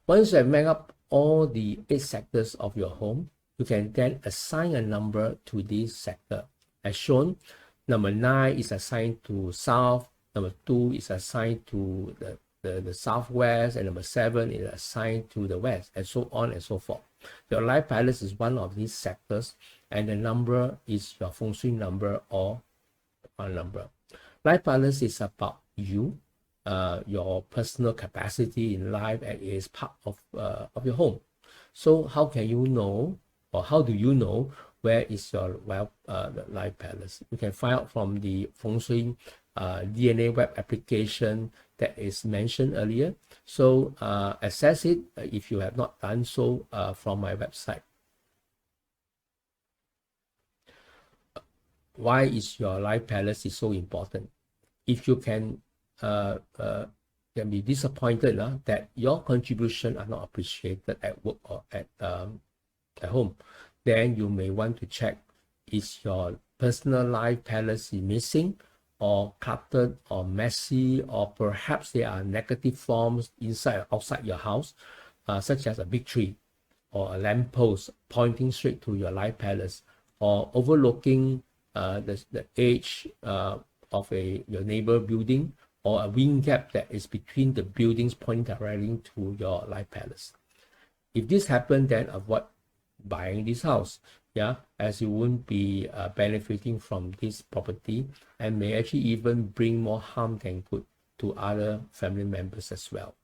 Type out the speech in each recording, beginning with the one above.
Once you have mapped up all the 8 sectors of your home, you can then assign a number to this sector. As shown, number 9 is assigned to south, number 2 is assigned to the southwest, and number 7 is assigned to the west, and so on and so forth. Your life palace is one of these sectors, and the number is your Feng Shui number or one number. Life palace is about you, your personal capacity in life, and it is part of your home. So how can you know, or how do you know where is your life palace? You can find out from the Feng Shui DNA web application that is mentioned earlier. So access it if you have not done so from my website. Why is your life palace is so important? If you can be disappointed that your contribution are not appreciated at work or at home, then you may want to check, is your personal life palace missing, or cluttered, or messy, or perhaps there are negative forms inside or outside your house, such as a big tree or a lamppost pointing straight to your life palace, or overlooking the edge of your neighbor building, or a wind gap that is between the buildings pointing directly to your life palace. If this happens, then avoid buying this house, as you won't be benefiting from this property, and may actually even bring more harm than good to other family members as well.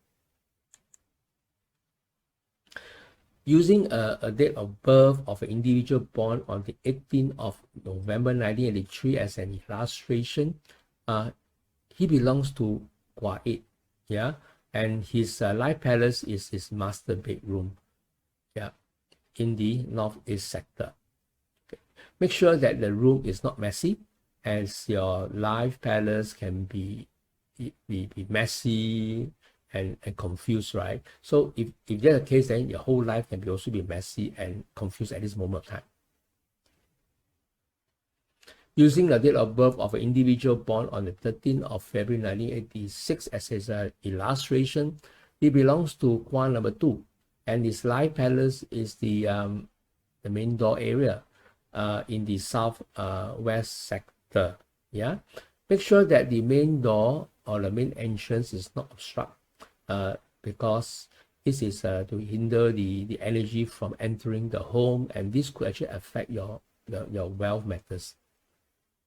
Using a date of birth of an individual born on the 18th of November 1983 as an illustration, he belongs to Gua 8, and his life palace is his master bedroom, in the northeast sector. Make sure that the room is not messy, as your life palace can be messy and confused, right? So if that's the case, then your whole life can also be messy and confused at this moment of time. Using the date of birth of an individual born on the 13th of February 1986 as his illustration, he belongs to Quan number 2, and his life palace is the main door area in the southwest sector. Make sure that the main door or the main entrance is not obstructed, because this is to hinder the energy from entering the home, and this could actually affect your wealth matters.